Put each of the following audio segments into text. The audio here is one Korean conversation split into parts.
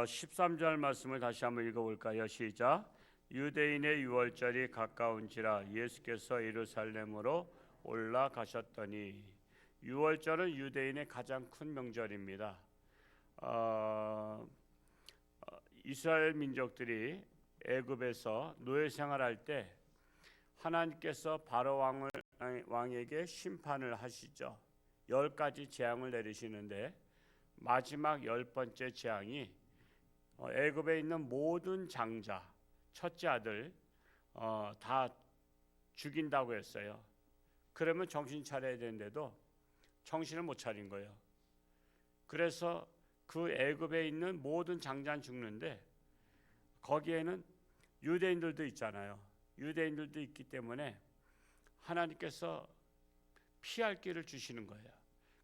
13절 말씀을 다시 한번 읽어볼까요? 시작. 유대인의 유월절이 가까운지라 예수께서 예루살렘으로 올라가셨더니. 유월절은 유대인의 가장 큰 명절입니다. 이스라엘 민족들이 애굽에서 노예 생활할 때 하나님께서 바로 왕에게 심판을 하시죠. 10가지 재앙을 내리시는데 마지막 10번째 재앙이 애굽에 있는 모든 장자, 첫째 아들 다 죽인다고 했어요. 그러면 정신 차려야 되는데도 정신을 못 차린 거예요. 그래서 그 애굽에 있는 모든 장자는 죽는데 거기에는 유대인들도 있잖아요. 유대인들도 있기 때문에 하나님께서 피할 길을 주시는 거예요.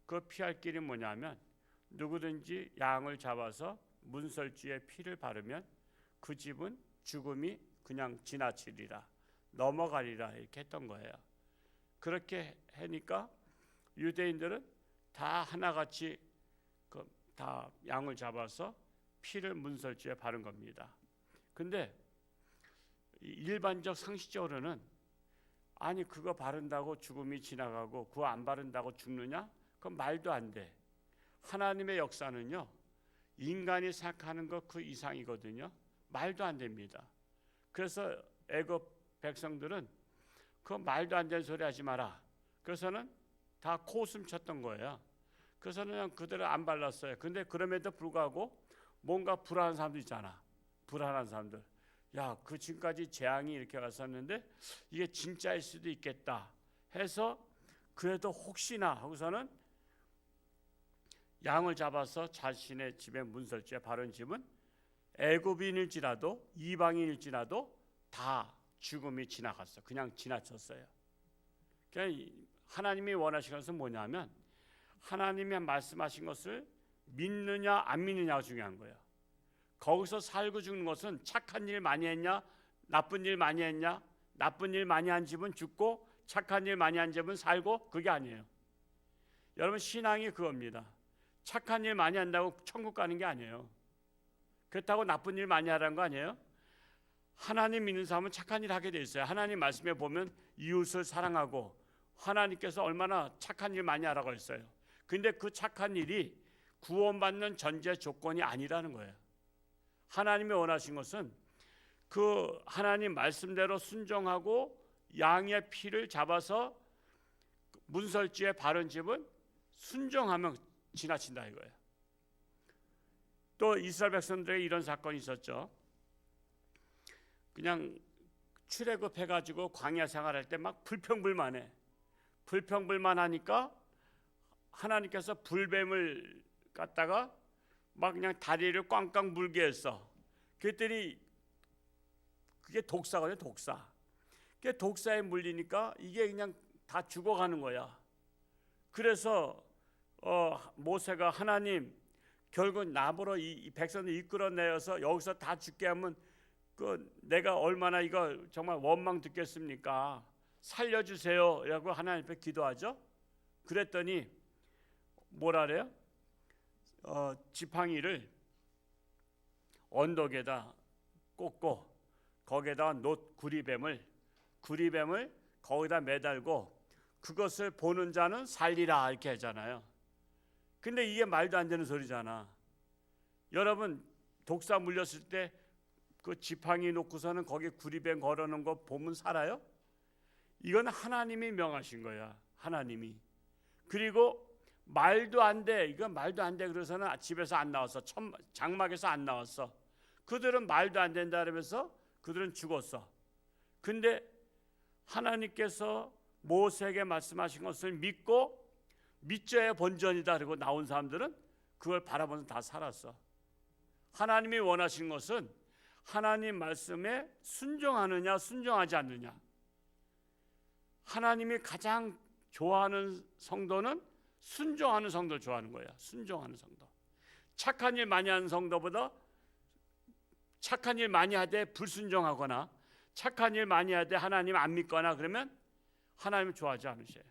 그 피할 길이 뭐냐면 누구든지 양을 잡아서 문설주에 피를 바르면 그 집은 죽음이 그냥 지나치리라, 넘어가리라 이렇게 했던 거예요. 그렇게 하니까 유대인들은 다 하나같이 다 양을 잡아서 피를 문설주에 바른 겁니다. 근데 일반적 상식적으로는 아니 그거 바른다고 죽음이 지나가고 그거 안 바른다고 죽느냐? 그건 말도 안 돼. 하나님의 역사는요, 인간이 생각하는 것 그 이상이거든요. 말도 안 됩니다. 그래서 애굽 백성들은 그 말도 안 되는 소리 하지 마라. 그래서는 다 코웃음 쳤던 거예요. 그래서는 그냥 그대로 안 발랐어요. 근데 그럼에도 불구하고 뭔가 불안한 사람도 있잖아. 불안한 사람들. 야, 그 지금까지 재앙이 이렇게 갔었는데 이게 진짜일 수도 있겠다 해서 그래도 혹시나 하고서는 양을 잡아서 자신의 집에 문설주에 바른 집은 애굽인일지라도 이방인일지라도 다 죽음이 지나갔어. 그냥 지나쳤어요. 그러니까 하나님이 원하시는 것은 뭐냐면 하나님이 말씀하신 것을 믿느냐 안 믿느냐가 중요한 거예요. 거기서 살고 죽는 것은 착한 일 많이 했냐, 나쁜 일 많이 했냐, 나쁜 일 많이 한 집은 죽고 착한 일 많이 한 집은 살고, 그게 아니에요. 여러분, 신앙이 그겁니다. 착한 일 많이 한다고 천국 가는 게 아니에요. 그렇다고 나쁜 일 많이 하라는 거 아니에요. 하나님 믿는 사람은 착한 일 하게 돼 있어요. 하나님 말씀에 보면 이웃을 사랑하고 하나님께서 얼마나 착한 일 많이 하라고 했어요. 근데 그 착한 일이 구원받는 전제 조건이 아니라는 거예요. 하나님이 원하신 것은 그 하나님 말씀대로 순종하고 양의 피를 잡아서 문설주에 바른 집은 순종하면 지나친다 이거예요. 또 이스라엘 백성들에게 이런 사건이 있었죠. 그냥 출애굽해가지고 광야 생활할 때 막 불평불만해. 불평불만하니까 하나님께서 불뱀을 갖다가 막 그냥 다리를 꽝꽝 물게 했어. 그랬더니 그게 독사거든요, 독사. 그게 독사에 물리니까 이게 그냥 다 죽어가는 거야. 그래서 모세가 하나님 결국 나무로 이 백성을 이끌어내어서 여기서 다 죽게 하면 내가 얼마나 이거 정말 원망 듣겠습니까? 살려주세요 라고 하나님 앞에 기도하죠. 그랬더니 뭐라 그래요? 지팡이를 언덕에다 꽂고 거기에다 놋 구리뱀을 거기다 매달고 그것을 보는 자는 살리라 이렇게 하잖아요. 근데 이게 말도 안 되는 소리잖아. 여러분, 독사 물렸을 때 그 지팡이 놓고서는 거기 구리뱀 걸어놓은 거 보면 살아요? 이건 하나님이 명하신 거야. 하나님이. 그리고 말도 안 돼. 이건 말도 안 돼. 그래서는 집에서 안 나왔어. 장막에서 안 나왔어. 그들은 말도 안 된다 그러면서 그들은 죽었어. 근데 하나님께서 모세에게 말씀하신 것을 믿고 믿져야 본전이다 그러고 나온 사람들은 그걸 바라보면서 다 살았어. 하나님이 원하신 것은 하나님 말씀에 순종하느냐 순종하지 않느냐. 하나님이 가장 좋아하는 성도는 순종하는 성도를 좋아하는 거야. 순종하는 성도. 착한 일 많이 하는 성도보다 착한 일 많이 하되 불순종하거나 착한 일 많이 하되 하나님 안 믿거나 그러면 하나님을 좋아하지 않으셔요.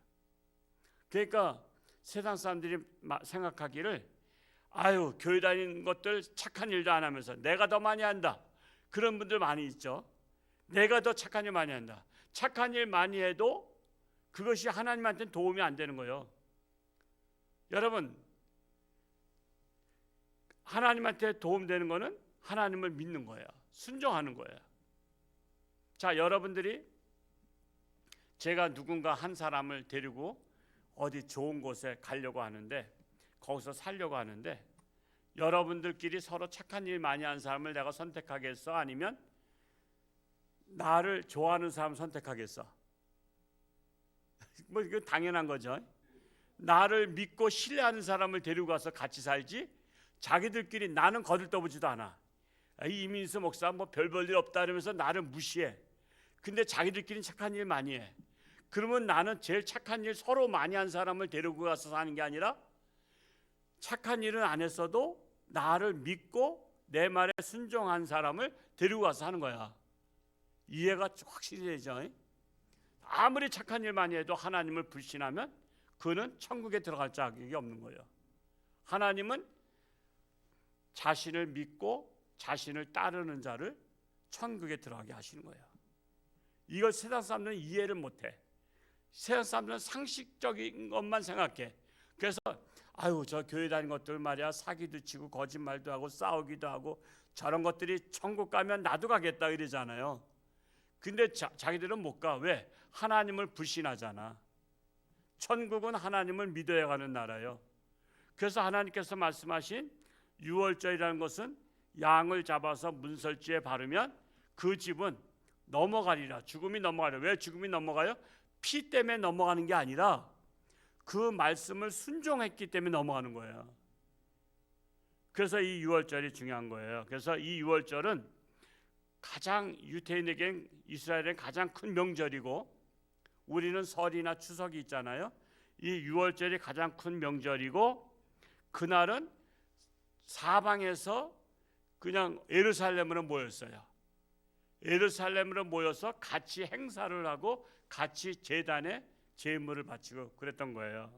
그러니까 세상 사람들이 생각하기를 아유, 교회 다니는 것들 착한 일도 안 하면서 내가 더 많이 한다. 그런 분들 많이 있죠. 내가 더 착한 일 많이 한다. 착한 일 많이 해도 그것이 하나님한테는 도움이 안 되는 거예요. 여러분, 하나님한테 도움되는 거는 하나님을 믿는 거예요. 순종하는 거예요. 자, 여러분들이 제가 누군가 한 사람을 데리고 어디 좋은 곳에 가려고 하는데, 거기서 살려고 하는데, 여러분들끼리 서로 착한 일 많이 한 사람을 내가 선택하겠어? 아니면 나를 좋아하는 사람 선택하겠어? 뭐 이거 당연한 거죠. 나를 믿고 신뢰하는 사람을 데리고 가서 같이 살지, 자기들끼리 나는 거들떠보지도 않아. 이 이민수 목사 뭐 별 볼 일 없다 이러면서 나를 무시해. 근데 자기들끼리는 착한 일 많이 해. 그러면 나는 제일 착한 일 서로 많이 한 사람을 데리고 가서 사는 게 아니라, 착한 일은 안 했어도 나를 믿고 내 말에 순종한 사람을 데리고 가서 하는 거야. 이해가 확실히 되죠? 아무리 착한 일 많이 해도 하나님을 불신하면 그는 천국에 들어갈 자격이 없는 거예요. 하나님은 자신을 믿고 자신을 따르는 자를 천국에 들어가게 하시는 거예요. 이걸 세상 사람들은 이해를 못해. 세상 사람들은 상식적인 것만 생각해. 그래서 아유, 저 교회 다니는 것들 말이야, 사기도 치고 거짓말도 하고 싸우기도 하고 저런 것들이 천국 가면 나도 가겠다 이러잖아요. 근데 자기들은 못 가. 왜? 하나님을 불신하잖아. 천국은 하나님을 믿어야 가는 나라예요. 그래서 하나님께서 말씀하신 유월절이라는 것은 양을 잡아서 문설주에 바르면 그 집은 넘어가리라. 죽음이 넘어가리라. 왜 죽음이 넘어가요? 피 때문에 넘어가는 게 아니라 그 말씀을 순종했기 때문에 넘어가는 거예요. 그래서 이 유월절이 중요한 거예요. 그래서 이 유월절은 가장 유대인에겐, 이스라엘엔 가장 큰 명절이고, 우리는 설이나 추석이 있잖아요. 이 유월절이 가장 큰 명절이고, 그날은 사방에서 그냥 예루살렘으로 모였어요. 예루살렘으로 모여서 같이 행사를 하고 같이 제단에 제물을 바치고 그랬던 거예요.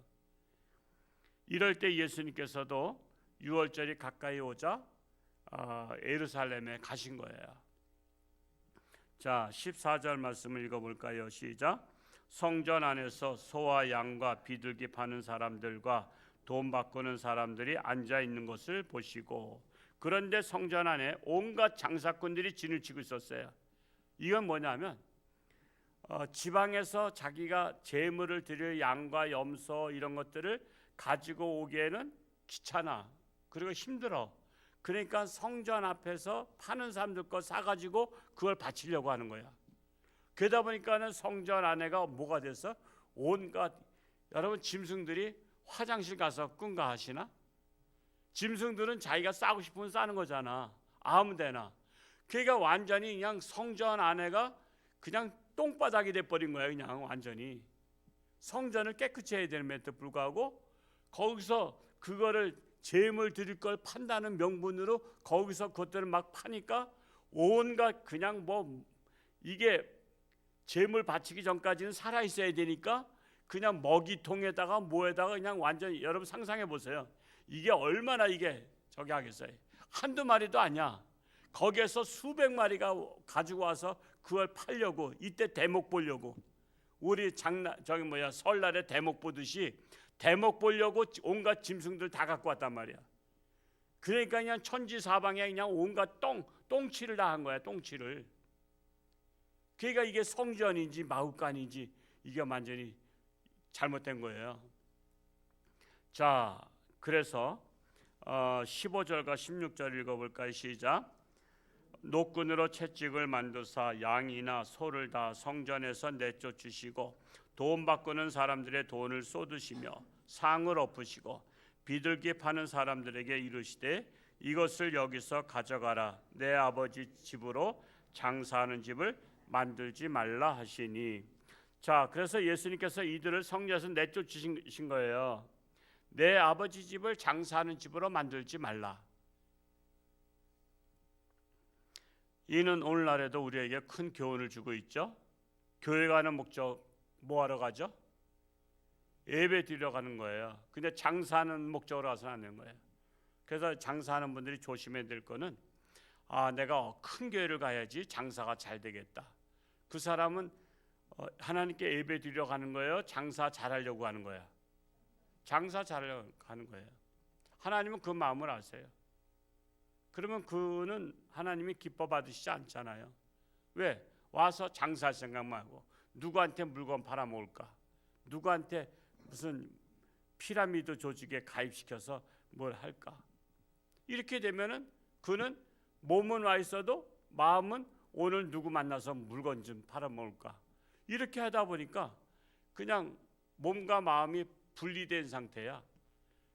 이럴 때 예수님께서도 유월절이 가까이 오자 예루살렘에 가신 거예요. 자, 14절 말씀을 읽어볼까요? 시작. 성전 안에서 소와 양과 비둘기 파는 사람들과 돈 바꾸는 사람들이 앉아 있는 것을 보시고, 그런데 성전 안에 온갖 장사꾼들이 진을 치고 있었어요. 이건 뭐냐면 지방에서 자기가 제물을 드릴 양과 염소 이런 것들을 가지고 오기에는 귀찮아. 그리고 힘들어. 그러니까 성전 앞에서 파는 사람들 거 사가지고 그걸 바치려고 하는 거야. 그러다 보니까는 성전 안에가 뭐가 돼서 온갖, 여러분 짐승들이 화장실 가서 꾼가 하시나? 짐승들은 자기가 싸고 싶으면 싸는 거잖아. 아무데나. 그러니까 완전히 그냥 성전 안에가 그냥 똥바닥이 돼버린 거야. 그냥 완전히. 성전을 깨끗이 해야 되는데도 불구하고 거기서 그거를 제물 드릴 걸 판다는 명분으로 거기서 그것들을 막 파니까 온갖 그냥 뭐 이게 제물 바치기 전까지는 살아 있어야 되니까 그냥 먹이통에다가 뭐에다가 그냥 완전히, 여러분 상상해 보세요. 이게 얼마나 이게 저기 하겠어요. 한두 마리도 아니야. 거기에서 수백 마리가 가지고 와서 그걸 팔려고, 이때 대목 보려고, 우리 설날에 대목 보듯이 대목 보려고 온갖 짐승들 다 갖고 왔단 말이야. 그러니까 그냥 천지사방에 그냥 온갖 똥칠을 다 한 거야. 똥칠을. 그러니까 이게 성전인지 마구간인지 이게 완전히 잘못된 거예요. 자, 그래서 15절과 16절 읽어볼까요? 시작. 노끈으로 채찍을 만드사 양이나 소를 다 성전에서 내쫓으시고 돈 바꾸는 사람들의 돈을 쏟으시며 상을 엎으시고 비둘기 파는 사람들에게 이르시되 이것을 여기서 가져가라. 내 아버지 집으로 장사하는 집을 만들지 말라 하시니. 자, 그래서 예수님께서 이들을 성전에서 내쫓으신 거예요. 내 아버지 집을 장사하는 집으로 만들지 말라. 이는 오늘날에도 우리에게 큰 교훈을 주고 있죠. 교회 가는 목적 뭐하러 가죠? 예배 드리러 가는 거예요. 근데 장사하는 목적으로 가서는 안 되는 거예요. 그래서 장사하는 분들이 조심해야 될 거는 내가 큰 교회를 가야지 장사가 잘 되겠다. 그 사람은 하나님께 예배 드리러 가는 거예요? 장사 잘하려고 하는 거야? 장사 잘하려고 하는 거예요. 하나님은 그 마음을 아세요. 그러면 그는 하나님이 기뻐 받으시지 않잖아요. 왜? 와서 장사할 생각만 하고 누구한테 물건 팔아먹을까? 누구한테 무슨 피라미드 조직에 가입시켜서 뭘 할까? 이렇게 되면은 그는 몸은 와 있어도 마음은 오늘 누구 만나서 물건 좀 팔아먹을까? 이렇게 하다 보니까 그냥 몸과 마음이 분리된 상태야.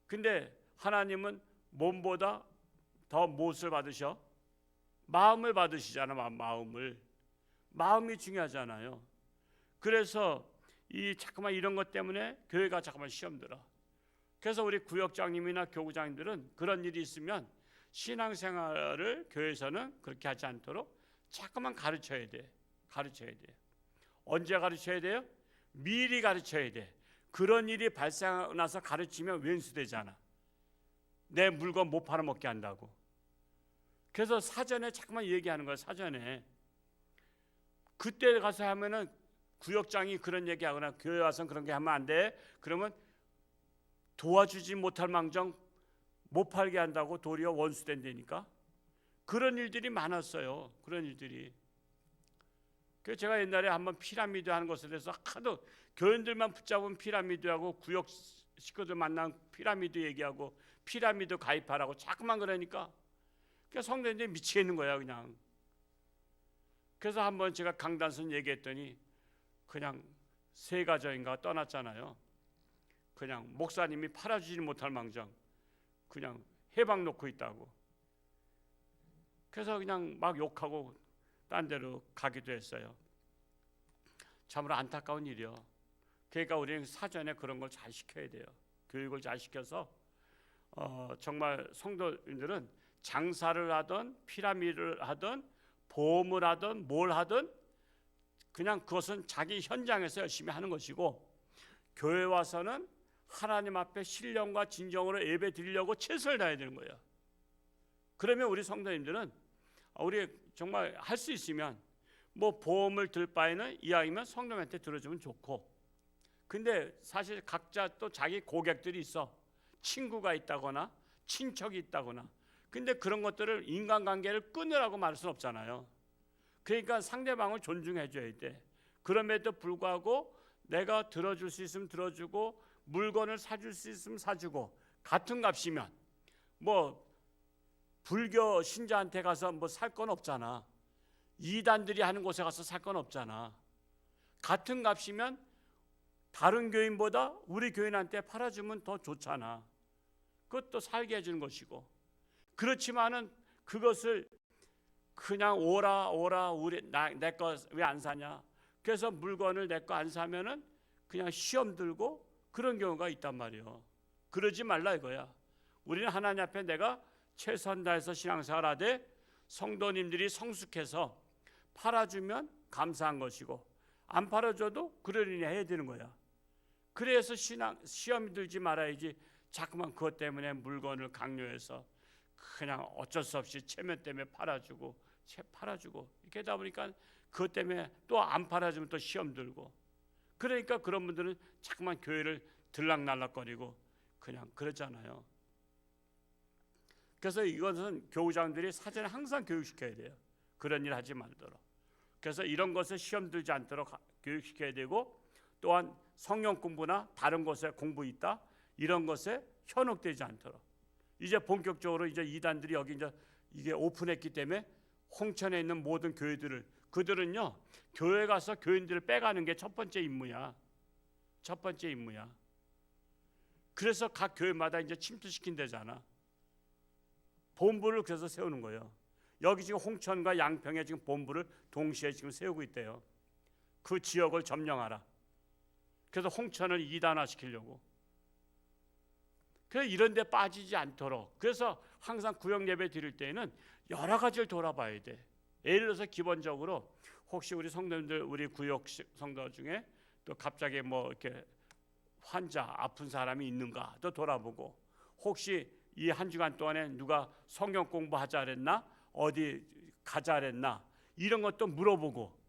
근데 하나님은 몸보다 더 무엇을 받으셔? 마음을 받으시잖아. 마음이 중요하잖아요. 그래서 자꾸만 이런 것 때문에 교회가 자꾸만 시험 들어. 그래서 우리 구역장님이나 교구장님들은 그런 일이 있으면 신앙생활을 교회에서는 그렇게 하지 않도록 자꾸만 가르쳐야 돼. 언제 가르쳐야 돼요? 미리 가르쳐야 돼. 그런 일이 발생하고 나서 가르치면 왼수되잖아. 내 물건 못 팔아먹게 한다고. 그래서 사전에 자꾸만 얘기하는 거야. 사전에. 그때 가서 하면은 구역장이 그런 얘기하거나 교회 와서는 그런 게 하면 안 돼. 그러면 도와주지 못할 망정 못 팔게 한다고 도리어 원수된다니까. 그런 일들이 많았어요. 그런 일들이. 그래서 제가 옛날에 한번 피라미드 하는 것에 대해서 하도 교인들만 붙잡은 피라미드하고 구역 식구들 만난 피라미드 얘기하고 피라미드 가입하라고 자꾸만 그러니까 성도님들이 미치겠는 거야 그냥. 그래서 한번 제가 강단선 얘기했더니 그냥 세 가정인가 떠났잖아요. 그냥 목사님이 팔아주지 못할 망정 그냥 해방 놓고 있다고. 그래서 그냥 막 욕하고 딴 데로 가기도 했어요. 참으로 안타까운 일이요. 그러니까 우리는 사전에 그런 걸 잘 시켜야 돼요. 교육을 잘 시켜서 정말 성도님들은 장사를 하든 피라미드를 하든 보험을 하든 뭘 하든 그냥 그것은 자기 현장에서 열심히 하는 것이고 교회 와서는 하나님 앞에 신령과 진정으로 예배 드리려고 최선을 다해야 되는 거예요. 그러면 우리 성도님들은 우리 정말 할 수 있으면 뭐 보험을 들 바에는 이왕이면 성도님한테 들어주면 좋고, 근데 사실 각자 또 자기 고객들이 있어. 친구가 있다거나 친척이 있다거나. 근데 그런 것들을 인간관계를 끊으라고 말할 수는 없잖아요. 그러니까 상대방을 존중해 줘야 돼. 그럼에도 불구하고 내가 들어줄 수 있으면 들어주고 물건을 사줄 수 있으면 사주고, 같은 값이면 뭐 불교 신자한테 가서 뭐 살 건 없잖아. 이단들이 하는 곳에 가서 살 건 없잖아. 같은 값이면 다른 교인보다 우리 교인한테 팔아주면 더 좋잖아. 그것도 살게 해주는 것이고. 그렇지만은 그것을 그냥 오라 우리 내 거 왜 안 사냐. 그래서 물건을 내 거 안 사면은 그냥 시험 들고 그런 경우가 있단 말이에요. 그러지 말라 이거야. 우리는 하나님 앞에 내가 최선 다해서 신앙생활하되 성도님들이 성숙해서 팔아주면 감사한 것이고 안 팔아줘도 그러려니 해야 되는 거야. 그래서 시험 들지 말아야지. 자꾸만 그것 때문에 물건을 강요해서 그냥 어쩔 수 없이 체면 때문에 팔아주고 이렇게 하다 보니까 그것 때문에 또 안 팔아주면 또 시험 들고, 그러니까 그런 분들은 자꾸만 교회를 들락날락거리고 그냥 그러잖아요. 그래서 이것은 교우장들이 사전에 항상 교육시켜야 돼요. 그런 일 하지 말도록. 그래서 이런 것에 시험 들지 않도록 교육시켜야 되고, 또한 성경 공부나 다른 것에 공부 있다 이런 것에 현혹되지 않도록. 이제 본격적으로 이제 이단들이 여기 이제 이게 오픈했기 때문에 홍천에 있는 모든 교회들을, 그들은요 교회 가서 교인들을 빼가는 게 첫 번째 임무야. 그래서 각 교회마다 이제 침투시킨 데잖아. 본부를 그래서 세우는 거예요. 여기 지금 홍천과 양평에 지금 본부를 동시에 지금 세우고 있대요. 그 지역을 점령하라. 그래서 홍천을 이단화 시키려고. 그래서 이런 데 빠지지 않도록. 그래서 항상 구역 예배 드릴 때에는 여러 가지를 돌아봐야 돼. 예를 들어서 기본적으로 혹시 우리 성도님들, 우리 구역 성도 중에 또 갑자기 뭐 이렇게 환자, 아픈 사람이 있는가 또 돌아보고, 혹시 이 한 주간 동안에 누가 성경 공부하자 그랬나? 어디 가자 그랬나? 이런 것도 물어보고,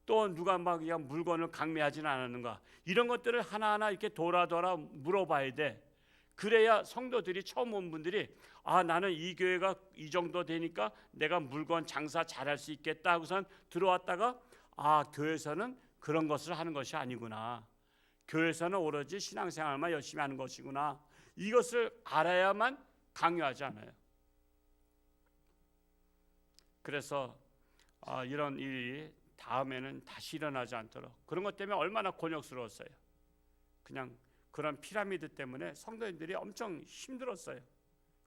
또 누가 막 그냥 물건을 강매하지는 않았는가? 이런 것들을 하나하나 이렇게 돌아 물어봐야 돼. 그래야 성도들이 처음 온 분들이 나는 이 교회가 이 정도 되니까 내가 물건 장사 잘할 수 있겠다 하고선 들어왔다가 교회에서는 그런 것을 하는 것이 아니구나. 교회에서는 오로지 신앙생활만 열심히 하는 것이구나. 이것을 알아야만 강요하지 않아요. 그래서 이런 일이 다음에는 다시 일어나지 않도록, 그런 것 때문에 얼마나 곤욕스러웠어요. 그냥 그런 피라미드 때문에 성도인들이 엄청 힘들었어요.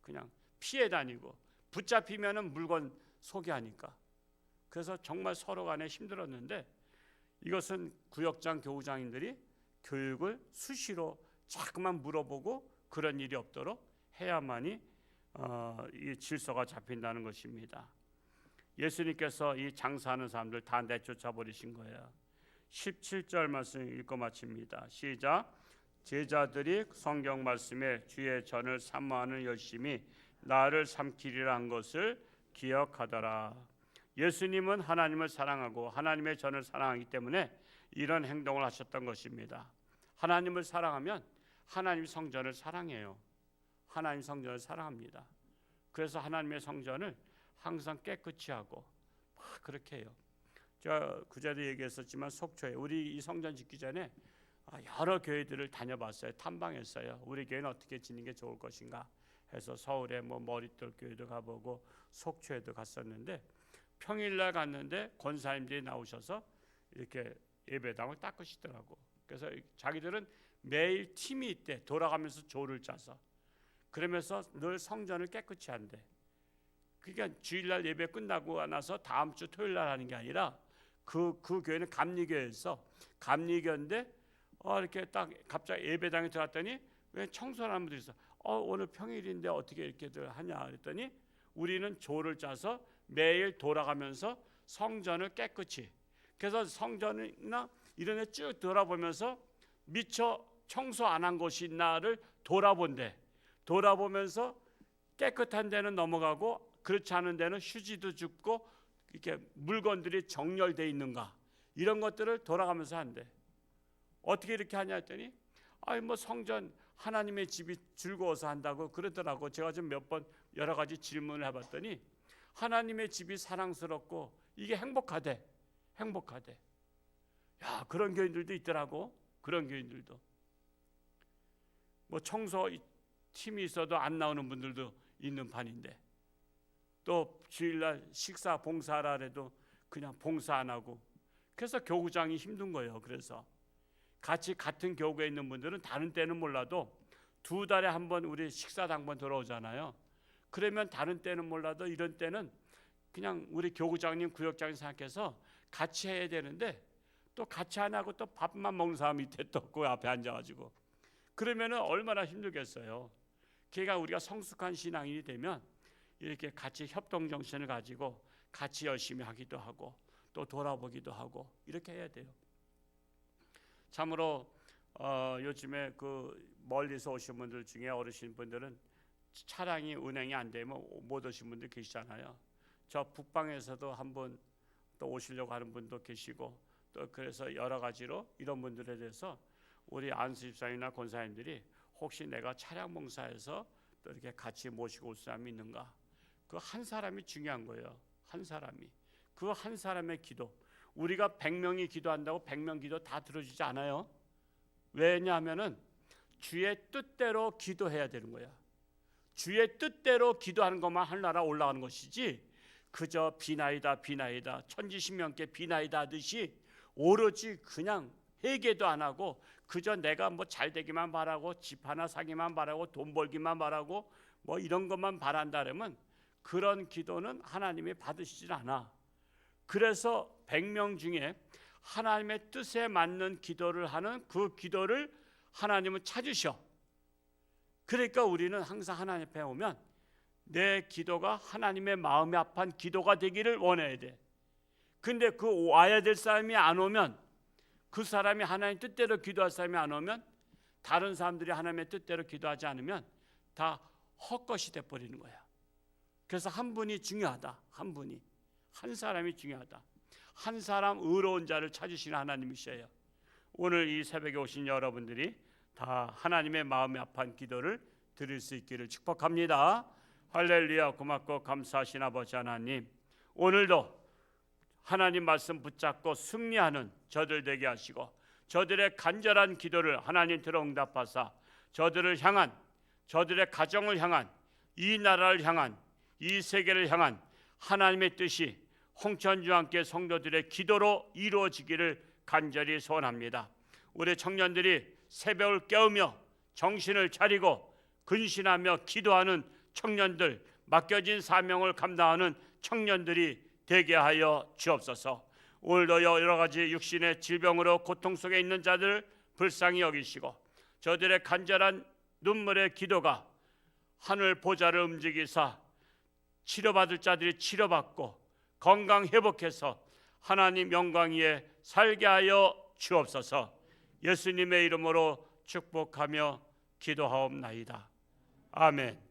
그냥 피해 다니고, 붙잡히면은 물건 소개하니까. 그래서 정말 서로 간에 힘들었는데, 이것은 구역장 교우장인들이 교육을 수시로 자꾸만 물어보고 그런 일이 없도록 해야만이 이 질서가 잡힌다는 것입니다. 예수님께서 이 장사하는 사람들 다 내쫓아 버리신 거예요. 17절 말씀 읽고 마칩니다. 시작. 제자들이 성경 말씀에 주의 전을 사모하는 열심히 나를 삼키리라 한 것을 기억하더라. 예수님은 하나님을 사랑하고 하나님의 전을 사랑하기 때문에 이런 행동을 하셨던 것입니다. 하나님을 사랑하면 하나님 성전을 사랑해요. 하나님 성전을 사랑합니다. 그래서 하나님의 성전을 항상 깨끗이 하고 그렇게 해요. 제가 그제도 얘기했었지만 속초에 우리 이 성전 짓기 전에 여러 교회들을 다녀봤어요. 탐방했어요. 우리 교회는 어떻게 짓는 게 좋을 것인가 해서 서울에 머릿돌 교회도 가보고 속초에도 갔었는데, 평일날 갔는데 권사님들이 나오셔서 이렇게 예배당을 닦으시더라고. 그래서 자기들은 매일 팀이 있대. 돌아가면서 조를 짜서, 그러면서 늘 성전을 깨끗이 한대. 그러니까 주일날 예배 끝나고 나서 다음 주 토요일날 하는 게 아니라 그 교회는 감리교회에서 감리교인데 이렇게 딱 갑자기 예배당에 들어갔더니 왜 청소하는 분들이 있어. 오늘 평일인데 어떻게 이렇게들 하냐 그랬더니 우리는 조를 짜서 매일 돌아가면서 성전을 깨끗이, 그래서 성전이나 이런 데 쭉 돌아보면서 미처 청소 안 한 곳이 있나를 돌아본대. 돌아보면서 깨끗한 데는 넘어가고 그렇지 않은 데는 휴지도 줍고 이렇게 물건들이 정렬되어 있는가 이런 것들을 돌아가면서 한대. 어떻게 이렇게 하냐 했더니 성전 하나님의 집이 즐거워서 한다고 그러더라고. 제가 좀 몇 번 여러 가지 질문을 해봤더니 하나님의 집이 사랑스럽고 이게 행복하대. 야, 그런 교인들도 있더라고. 그런 교인들도 청소 팀이 있어도 안 나오는 분들도 있는 판인데, 또 주일날 식사 봉사하라 해도 그냥 봉사 안 하고, 그래서 교구장이 힘든 거예요. 그래서 같은 교구에 있는 분들은 다른 때는 몰라도 2달에 한 번 우리 식사당번 들어오잖아요. 그러면 다른 때는 몰라도 이런 때는 그냥 우리 교구장님 구역장님 생각해서 같이 해야 되는데, 또 같이 안 하고 또 밥만 먹는 사람 밑에 또 그 앞에 앉아가지고 그러면은 얼마나 힘들겠어요. 그러니까 우리가 성숙한 신앙인이 되면 이렇게 같이 협동 정신을 가지고 같이 열심히 하기도 하고 또 돌아보기도 하고 이렇게 해야 돼요. 참으로 요즘에 그 멀리서 오신 분들 중에 어르신 분들은 차량이 운행이 안 되면 못 오신 분들 계시잖아요. 저 북방에서도 한번 또 오시려고 하는 분도 계시고, 또 그래서 여러 가지로 이런 분들에 대해서 우리 안수집사님이나 권사님들이 혹시 내가 차량 봉사해서 또 이렇게 같이 모시고 올 사람이 있는가, 그 한 사람이 중요한 거예요. 한 사람이, 그 한 사람의 기도. 우리가 100명이 기도한다고 100명 기도 다 들어주지 않아요. 왜냐하면은 주의 뜻대로 기도해야 되는 거야. 주의 뜻대로 기도하는 것만 하늘나라 올라가는 것이지, 그저 비나이다 천지신명께 비나이다 하듯이 오로지 그냥 회개도 안 하고 그저 내가 잘 되기만 바라고 집 하나 사기만 바라고 돈 벌기만 바라고 이런 것만 바란다 그러면 그런 기도는 하나님이 받으시질 않아. 그래서 100명 중에 하나님의 뜻에 맞는 기도를 하는 그 기도를 하나님은 찾으셔. 그러니까 우리는 항상 하나님 앞에 오면 내 기도가 하나님의 마음이 합한 기도가 되기를 원해야 돼. 근데 그 와야 될 사람이 안 오면, 그 사람이 하나님 뜻대로 기도할 사람이 안 오면, 다른 사람들이 하나님의 뜻대로 기도하지 않으면 다 헛것이 돼 버리는 거야. 그래서 한 분이 중요하다. 한 사람이 중요하다. 한 사람 의로운 자를 찾으시는 하나님이셔요. 오늘 이 새벽에 오신 여러분들이 다 하나님의 마음에 합한 기도를 드릴 수 있기를 축복합니다. 할렐루야. 고맙고 감사하신 아버지 하나님, 오늘도 하나님 말씀 붙잡고 승리하는 저들 되게 하시고 저들의 간절한 기도를 하나님 들어 응답하사 저들을 향한, 저들의 가정을 향한, 이 나라를 향한, 이 세계를 향한 하나님의 뜻이 홍천주와 함께 성도들의 기도로 이루어지기를 간절히 소원합니다. 우리 청년들이 새벽을 깨우며 정신을 차리고 근신하며 기도하는 청년들, 맡겨진 사명을 감당하는 청년들이 되게 하여 주옵소서. 오늘도 여러 가지 육신의 질병으로 고통 속에 있는 자들 불쌍히 여기시고 저들의 간절한 눈물의 기도가 하늘 보좌를 움직이사 치료받을 자들이 치료받고 건강 회복해서 하나님 영광 위에 살게 하여 주옵소서. 예수님의 이름으로 축복하며 기도하옵나이다. 아멘.